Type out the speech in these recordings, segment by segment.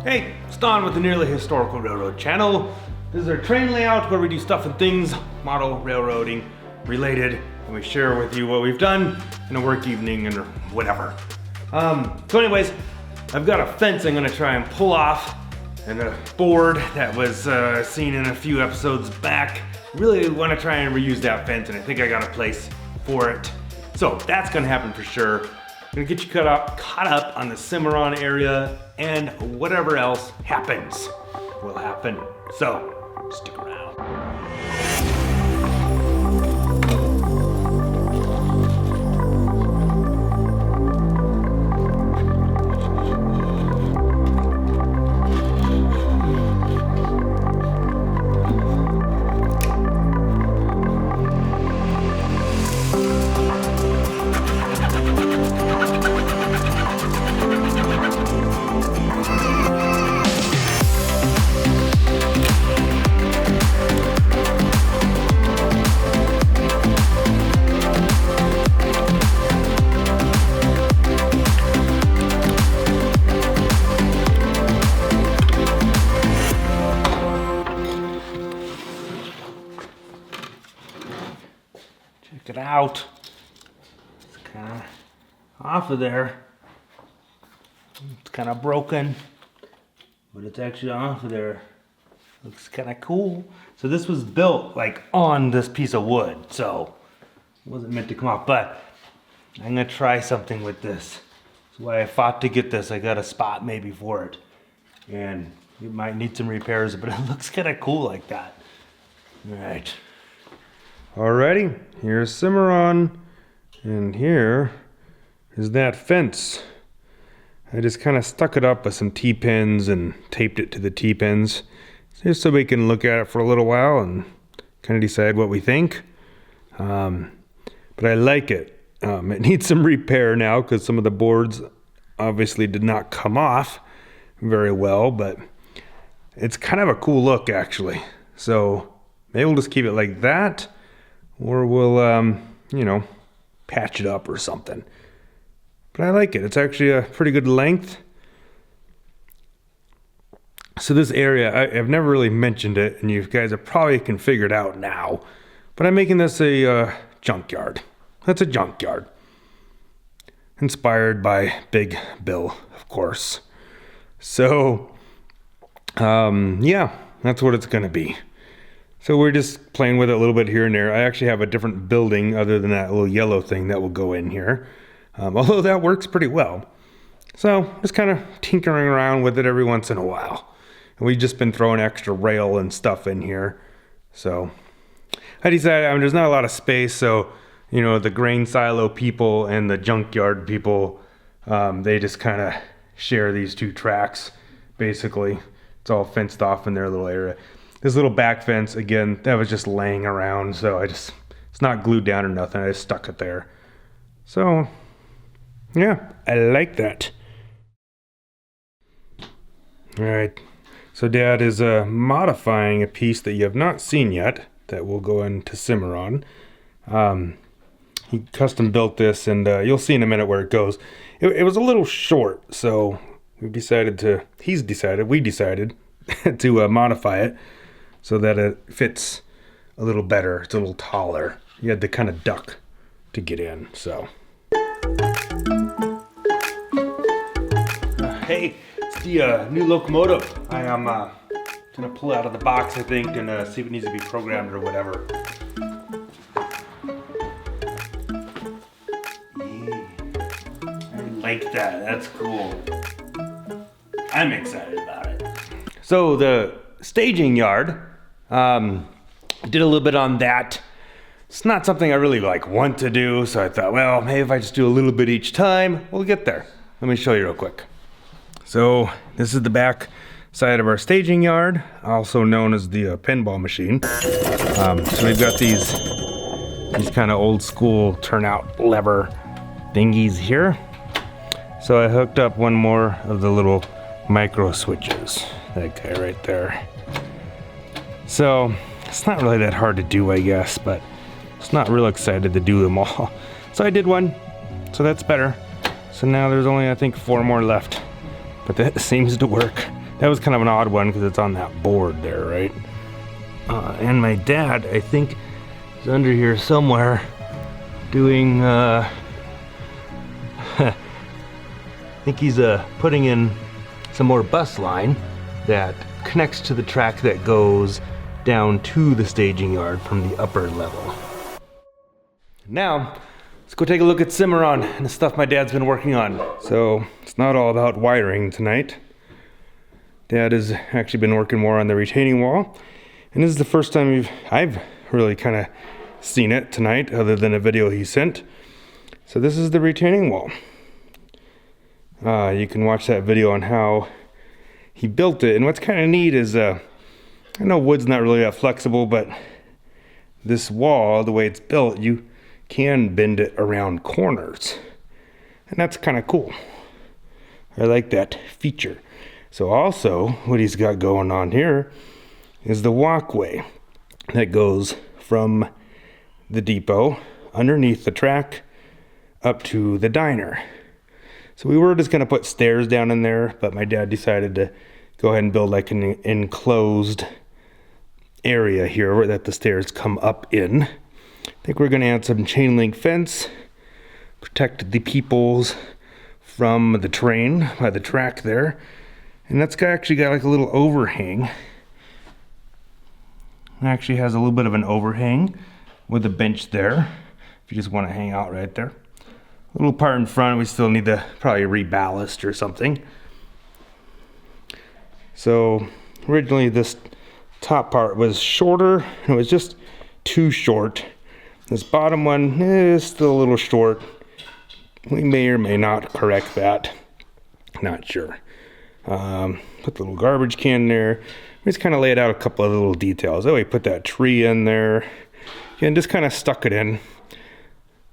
Hey, it's Don with the Nearly Historical Railroad channel. This is our train layout where we do stuff and things, model railroading related, and we share with you what we've done in a work evening and whatever. So anyways, I've got a fence I'm gonna try and pull off and a board that was seen in a few episodes back. Really wanna try and reuse that fence, and I think I got a place for it. So that's gonna happen for sure. I'm gonna get you caught up on the Cimarron area, and whatever else happens will happen. So stick around. Check it out. It's kind of off of there. It's kind of broken, but it's actually off of there. Looks kind of cool. So this was built like on this piece of wood, so it wasn't meant to come off, but I'm gonna try something with this. That's why I fought to get this. I got a spot maybe for it, and it might need some repairs, but it looks kind of cool like that. All right. Alrighty, here's Cimarron, and here is that fence. I just kind of stuck it up with some T-pins and taped it to the T-pins, just so we can look at it for a little while and kind of decide what we think. But I like it. It needs some repair now because some of the boards obviously did not come off very well, but it's kind of a cool look actually. So maybe we'll just keep it like that. Or we'll, you know, patch it up or something. But I like it. It's actually a pretty good length. So this area, I've never really mentioned it, and you guys have probably can figure it out now. But I'm making this a junkyard. That's a junkyard. Inspired by Big Bill, of course. So, yeah, that's what it's going to be. So we're just playing with it a little bit here and there. I actually have a different building other than that little yellow thing that will go in here. Although that works pretty well. So just kind of tinkering around with it every once in a while. And we've just been throwing extra rail and stuff in here. So I decided, there's not a lot of space. So, you know, the grain silo people and the junkyard people, they just kind of share these two tracks, basically. It's all fenced off in their little area. This little back fence, again, that was just laying around, so it's not glued down or nothing. I just stuck it there. So, yeah, I like that. All right, so Dad is modifying a piece that you have not seen yet that will go into Cimarron. He custom built this, and you'll see in a minute where it goes. It was a little short, so we decided to modify it so that it fits a little better. It's a little taller. You had to kind of duck to get in, so. Hey, it's the new locomotive. I am gonna pull it out of the box, I think, and see if it needs to be programmed or whatever. Yeah, I like that, that's cool. I'm excited about it. So the staging yard, did a little bit on that. It's not something I really want to do, so I thought, well, maybe if I just do a little bit each time, we'll get there. Let me show you real quick. So this is the back side of our staging yard, also known as the pinball machine. So we've got these kind of old school turnout lever thingies here. So I hooked up one more of the little micro switches, that guy right there. So it's not really that hard to do, I guess, but it's not real excited to do them all. So I did one, so that's better. So now there's only, I think, 4 more left, but that seems to work. That was kind of an odd one because it's on that board there, right? And my dad, I think, is under here somewhere doing, I think he's putting in some more bus line that connects to the track that goes down to the staging yard from the upper level. Now, let's go take a look at Cimarron and the stuff my dad's been working on. So, it's not all about wiring tonight. Dad has actually been working more on the retaining wall. And this is the first time I've really kind of seen it tonight, other than a video he sent. So this is the retaining wall. You can watch that video on how he built it. And what's kind of neat is, I know wood's not really that flexible, but this wall, the way it's built, you can bend it around corners. And that's kind of cool. I like that feature. So also, what he's got going on here is the walkway that goes from the depot underneath the track up to the diner. So we were just going to put stairs down in there, but my dad decided to go ahead and build like an enclosed area here that the stairs come up in. I think we're going to add some chain link fence, protect the peoples from the train by the track there. And that's actually got like a little overhang. It actually has a little bit of an overhang with a bench there, if you just want to hang out right there. A little part in front, we still need to probably reballast or something. So originally this top part was shorter, and it was just too short. This bottom one is still a little short. We may or may not correct that, not sure. Put the little garbage can there. We just kind of laid out a couple of little details. Oh, we put that tree in there. And just kind of stuck it in.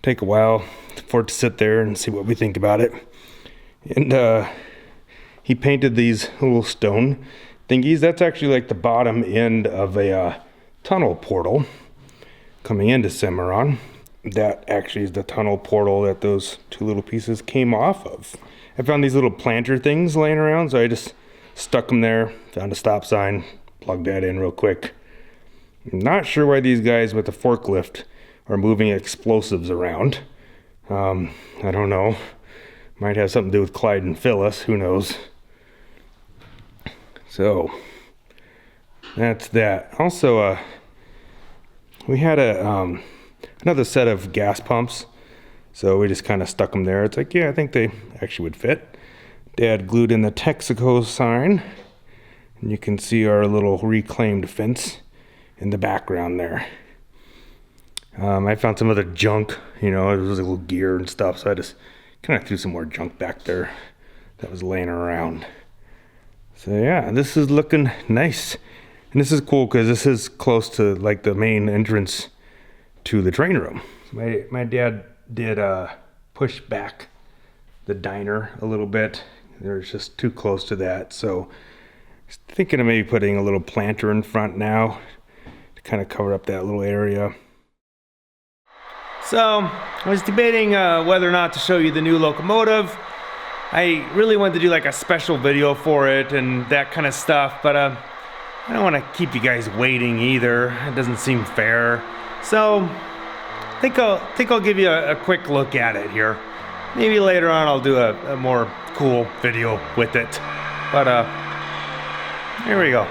Take a while for it to sit there and see what we think about it. And he painted these little stone thingies. That's actually like the bottom end of a tunnel portal coming into Cimarron. That actually is the tunnel portal that those two little pieces came off of. I found these little planter things laying around, so I just stuck them there, found a stop sign, plugged that in real quick. I'm not sure why these guys with the forklift are moving explosives around. I don't know. Might have something to do with Clyde and Phyllis, who knows. So, that's that. Also, we had another set of gas pumps. So we just kind of stuck them there. It's like, yeah, I think they actually would fit. Dad glued in the Texaco sign. And you can see our little reclaimed fence in the background there. I found some other junk, it was a little gear and stuff. So I just kind of threw some more junk back there that was laying around. So yeah, this is looking nice. And this is cool because this is close to like the main entrance to the train room. My dad did push back the diner a little bit. There's just too close to that, so I was thinking of maybe putting a little planter in front now to kind of cover up that little area. So I was debating whether or not to show you the new locomotive. I really wanted to do like a special video for it and that kind of stuff, but I don't want to keep you guys waiting either. It doesn't seem fair. So I think I'll give you a quick look at it here. Maybe later on I'll do a more cool video with it. But here we go.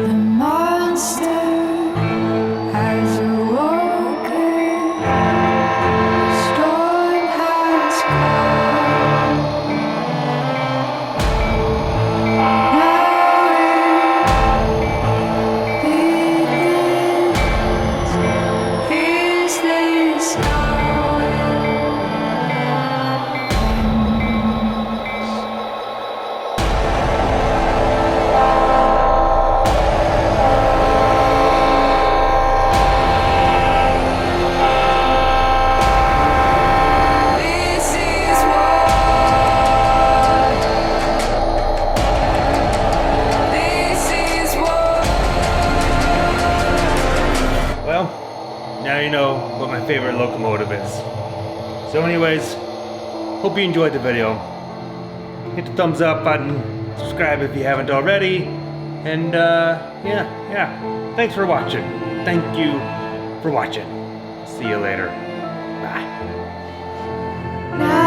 The monster has awoken. The storm has come. Is this how it Now you know what my favorite locomotive is. So anyways, Hope you enjoyed the video. Hit the thumbs up button, subscribe if you haven't already, and yeah. Thanks for watching. Thank you for watching. See you later. Bye. Now